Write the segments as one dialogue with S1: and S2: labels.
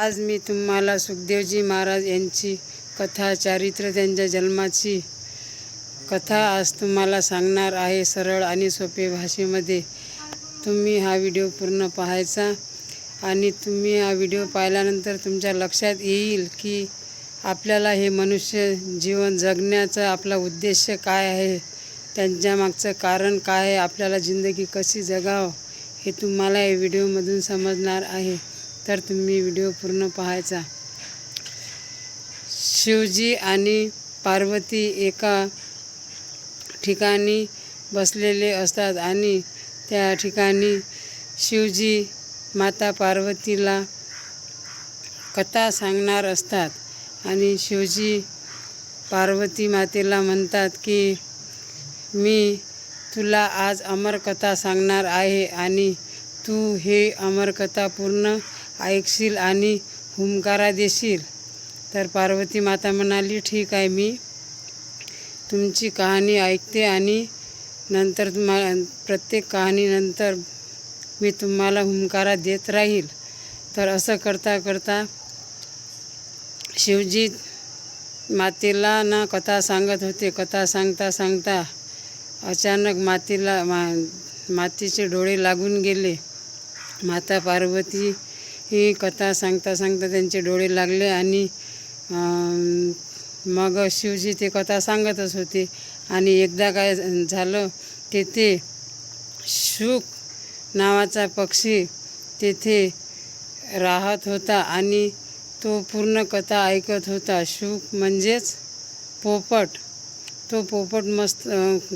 S1: आज मी तुम्हाला सुखदेवजी महाराज यांची कथा, चारित्र्य, त्यांच्या जन्माची कथा आज तुम्हाला सांगणार आहे सरळ आणि सोपे भाषेमध्ये. तुम्ही हा व्हिडिओ पूर्ण पाहायचा आणि तुम्ही हा व्हिडिओ पाहिल्यानंतर तुमच्या लक्षात येईल की आपल्याला हे मनुष्य जीवन जगण्याचा आपला उद्देश काय आहे, त्यांच्या मागचं कारण काय आहे, आपल्याला जिंदगी कशी जगावं हे तुम्हाला या व्हिडिओमधून समजणार आहे. तर तुम्ही व्हिडिओ पूर्ण पाहायचा. शिवजी आणि पार्वती एका ठिकाणी बसलेले असतात आणि त्या ठिकाणी शिवजी माता पार्वतीला कथा सांगणार असतात आणि शिवजी पार्वती मातेला म्हणतात की मी तुला आज अमरकथा सांगणार आहे आणि तू हे अमरकथा पूर्ण ऐकशील आणि हुंकारा देशील. तर पार्वती माता म्हणाली, ठीक आहे, मी तुमची कहाणी ऐकते आणि नंतर प्रत्येक कहाणीनंतर मी तुम्हाला हुंकारा देत राहील. तर असं करता करता शिवजी मातेला कथा सांगत होते. कथा सांगता सांगता अचानक मातेचे डोळे लागून गेले. माता पार्वती ही कथा सांगता सांगता त्यांचे डोळे लागले आणि मग शिवजी ते कथा सांगतच होते. आणि एकदा काय झालं, तेथे शुक नावाचा पक्षी तेथे राहत होता आणि तो पूर्ण कथा ऐकत होता. शुक म्हणजेच पोपट. तो पोपट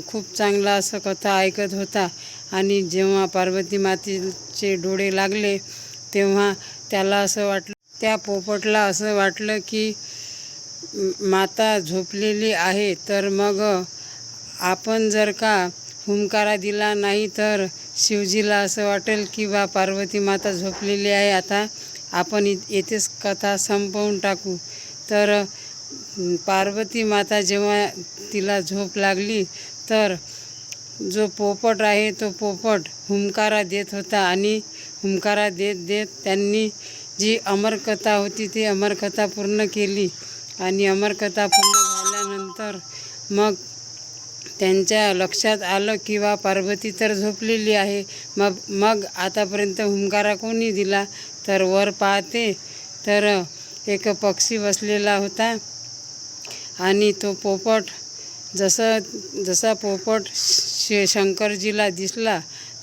S1: खूप चांगला असं कथा ऐकत होता. आणि जेव्हा पार्वती मातेचे डोळे लागले तेव्हा त्याला असं वाटलं, त्या पोपटला असं वाटलं की माता झोपलेली आहे, तर मग आपण जर का हुंकारा दिला नाही तर शिवजीला असं वाटेल की पार्वती माता झोपलेली आहे, आता आपण येथेच कथा संपवून टाकू. तर पार्वती माता जेव्हा तिला झोप लागली तर जो पोपट आहे तो पोपट हुंकारा देत होता आणि हुंकारा देत देत त्यांनी जी अमरकथा होती ती अमरकथा पूर्ण केली. आणि अमरकथा पूर्ण झाल्यानंतर मग त्यांच्या लक्षात आलं की पार्वती तर झोपलेली आहे, मग आतापर्यंत हुंकारा कोणी दिला. तर वर पाहते तर एक पक्षी बसलेला होता आणि तो पोपट जसा पोपट शंकरजीला दिसला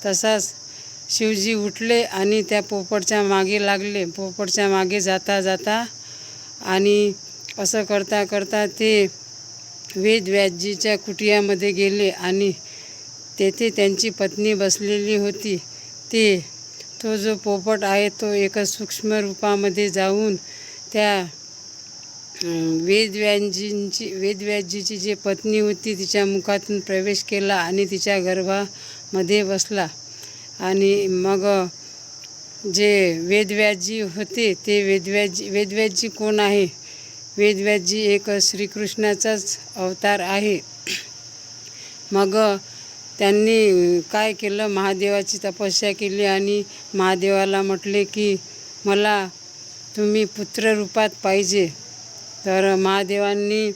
S1: तसाच शिवजी उठले आणि त्या पोपटच्या मागे लागले. पोपटच्या मागे जाता जाता आणि असं करता करता ते वेदव्यासजीच्या कुटियामध्ये गेले आणि तेथे त्यांची पत्नी बसलेली होती. तो जो पोपट आहे तो एका सूक्ष्म रूपामध्ये जाऊन त्या वेदव्यासजीची जी पत्नी होती तिच्या मुखातून प्रवेश केला आणि तिच्या गर्भामध्ये बसला. आणि मग जे वेदव्यासजी होते ते वेदव्यासजी कोण आहे? वेदव्यासजी एक श्रीकृष्णाचाच अवतार आहे. मग त्यांनी काय केलं, महादेवाची तपस्या केली आणि महादेवाला म्हटले की मला तुम्ही पुत्ररूपात पाहिजे. तर महादेवांनी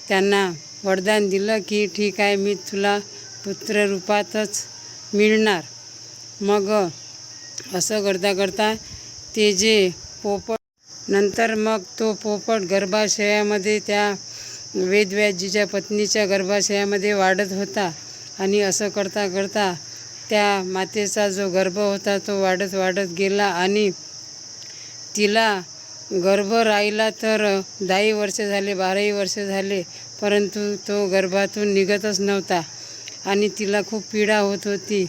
S1: त्यांना वरदान दिलं की ठीक आहे, मी तुला पुत्ररूपातच मिळणार. मग असं करता करता ते जे पोपट नंतर मग तो पोपट गर्भाशयामध्ये त्या वेदव्यासजीच्या पत्नीच्या गर्भाशयामध्ये वाढत होता. आणि असं करता करता त्या मातेचा जो गर्भ होता तो वाढत वाढत गेला आणि तिला गर्भ राहिला तर 10 वर्ष झाले, 12 वर्ष झाले, परंतु तो गर्भातून निघतच नव्हता आणि तिला खूप पीडा होत होती.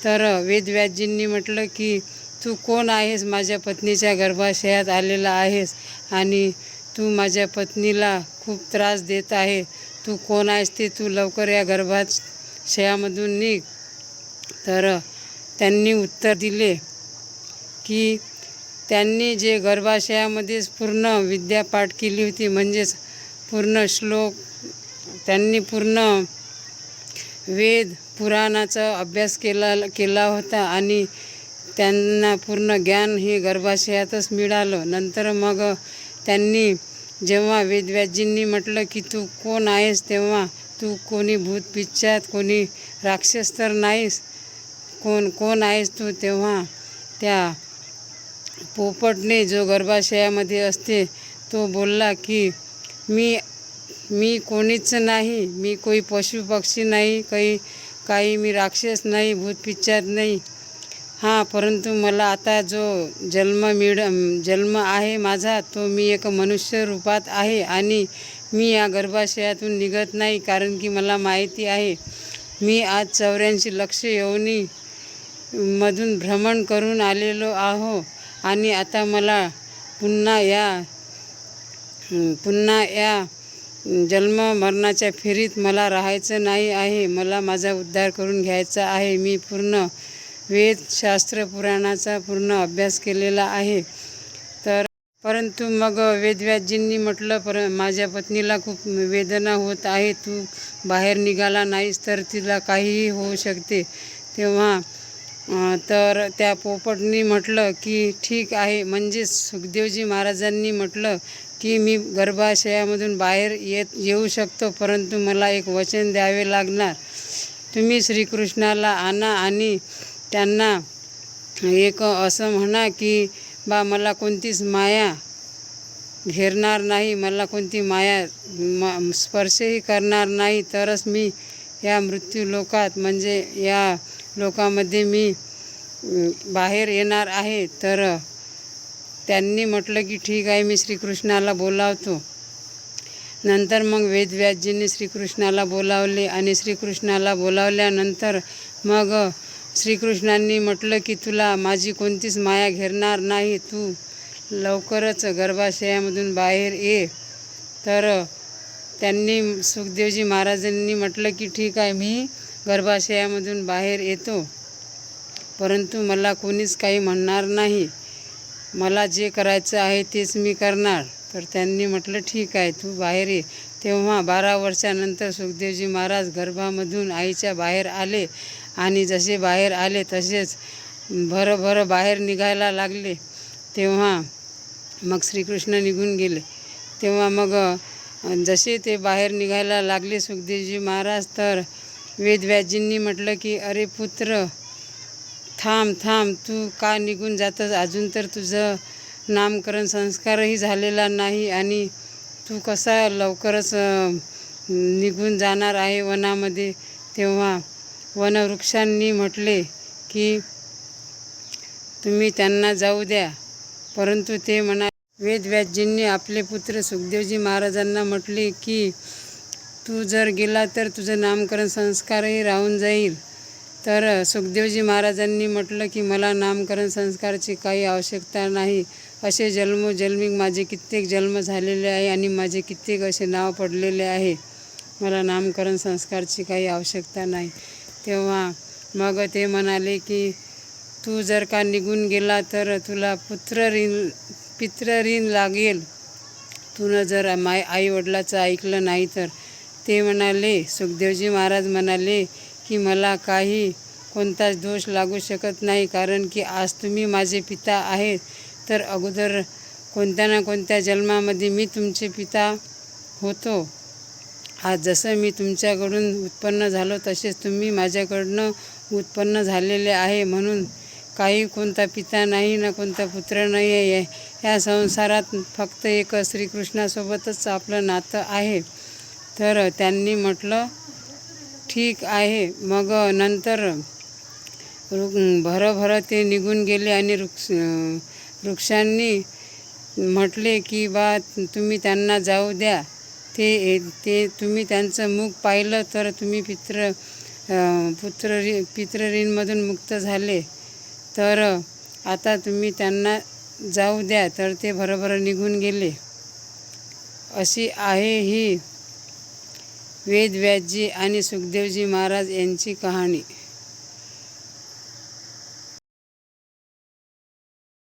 S1: तर वेदव्यासजींनी म्हटलं की तू कोण आहेस? माझ्या पत्नीच्या गर्भाशयात आलेला आहेस आणि तू माझ्या पत्नीला खूप त्रास देत आहे. तू कोण आहेस ते तू लवकर या गर्भाशयामधून निघ. तर त्यांनी उत्तर दिले की त्यांनी जे गर्भाशयामध्येच पूर्ण विद्या पाठ केली होती, म्हणजेच पूर्ण श्लोक, त्यांनी पूर्ण वेद पुराणाचा अभ्यास केला होता आणि त्यांना पूर्ण ज्ञान हे गर्भाशयातच मिळालं. नंतर मग त्यांनी जेव्हा वेदव्यासजींनी म्हटलं की तू कोण आहेस, तेव्हा तू कोणी भूत पिशाच, कोणी राक्षस तर नाहीस, कोण आहेस तू, तेव्हा त्या पोपटने जो गर्भाशयामध्ये असते तो बोलला की मी कोणीच नाही, मी कोई पशु पक्षी नाही, काही मी राक्षस नाही, भूत पिशाच नाही. हां, परंतु मला आता जो जन्म आहे माझा, तो मी एक मनुष्य रूपात आहे आणि मी या गर्भाशयातून निघत नाही, कारण की मला माहिती आहे मी आज 84 लक्ष योनी मधून भ्रमण करून आलेलो आहो आणि आता मला पुन्हा या जन्म मरणाच्या फेरीत मला राहायचं नाही आहे. मला माझा उद्धार करून घ्यायचा आहे. मी पूर्ण वेद शास्त्र पुराणाचा पूर्ण अभ्यास केलेला आहे. तर परंतु मग वेदव्यासजींनी म्हटलं, माझ्या पत्नीला खूप वेदना होत आहे, तू बाहेर निघाला नाहीस तर तिला काहीही होऊ शकते. तेव्हा तर त्या पोपटनी म्हटलं की ठीक आहे. म्हणजे सुखदेवजी महाराजांनी म्हटलं की मी गर्भाशयामधून बाहेर येऊ शकतो, परंतु मला एक वचन द्यावे लागणार. तुम्ही श्रीकृष्णाला आणा आणि त्यांना एक असं म्हणा की बा मला कोणतीच माया घेरणार नाही, मला कोणती माया स्पर्शही करणार नाही, तरच मी या मृत्यू लोकात म्हणजे या लोकामध्ये मी बाहेर येणार आहे. तर त्यांनी म्हटलं की ठीक आहे, मी श्रीकृष्णाला बोलावतो. नंतर मग वेदव्यासजींनी श्रीकृष्णाला बोलावले आणि श्रीकृष्णाला बोलावल्यानंतर मग श्रीकृष्णांनी म्हटलं की तुला माझी कोणतीच माया घेरणार नाही, तू लवकरच गर्भाशयामधून बाहेर ये. तर त्यांनी सुखदेवजी महाराजांनी म्हटलं की ठीक आहे, मी गर्भाशयामधून बाहेर येतो, परंतु मला कोणीच काही म्हणणार नाही, मला जे करायचं आहे तेच मी करणार. तर त्यांनी म्हटलं ठीक आहे, तू बाहेर ये. तेव्हा 12 वर्षानंतर सुखदेवजी महाराज गर्भामधून आईच्या बाहेर आले आणि जसे बाहेर आले तसेच भरभर बाहेर निघायला लागले. तेव्हा मग श्रीकृष्ण निघून गेले. तेव्हा मग जसे ते बाहेर निघायला लागले सुखदेवजी महाराज, तर वेदव्यासजींनी म्हटलं की अरे पुत्र, थांब, तू का निघून जातस? अजून तर तुझं नामकरण संस्कारही झालेला नाही आणि तू कसा लवकरच निघून जाणार आहे वनामध्ये. तेव्हा वनवृक्षांनी म्हटले की तुम्ही त्यांना जाऊ द्या, परंतु ते म्हणाले. वेदव्यासजींनी आपले पुत्र सुखदेवजी महाराजांना म्हटले की तू जर गेला तर तुझं नामकरण संस्कारही राहून जाईल. तर सुखदेवजी महाराजांनी म्हटलं की मला नामकरण संस्काराची काही आवश्यकता नाही, असे जन्मोजन्मी माझे कित्येक जन्म झालेले आहे आणि माझे कित्येक असे नाव पडलेले आहे, मला नामकरण संस्काराची काही आवश्यकता नाही. तेव्हा मग ते म्हणाले की तू जर का निघून गेला तर तुला पितृऋण लागेल, तुनं जर आईवडिलाचं ऐकलं नाही तर. ते म्हणाले, सुखदेवजी महाराज म्हणाले की मला कोणताच दोष लागू शकत नाही, कारण की आज तुम्ही माझे पिता आहेत, तर अगोदर कोणत्या ना कोणत्या जन्मामध्ये मी तुमचे पिता होतो. आज जसं मी तुमच्याकडून उत्पन्न झालो तसेच तुम्ही माझ्याकडनं उत्पन्न झालेले आहे, म्हणून कोणता पिता नाही ना कोणता पुत्र नाही आहे. या संसारात फक्त एक श्रीकृष्णासोबतच आपलं नातं आहे. तर त्यांनी म्हटलं ठीक आहे. मग नंतर भरभर ते निघून गेले आणि वृक्षांनी म्हटले की बा तुम्ही त्यांना जाऊ द्या, ते तुम्ही त्यांचं मुख पाहिलं तर तुम्ही पितृऋणमधून मुक्त झाले, तर आता तुम्ही त्यांना जाऊ द्या. तर ते भरभर निघून गेले. अशी आहे ही वेदव्यासजी आणि सुखदेवजी महाराज यांची कहाणी.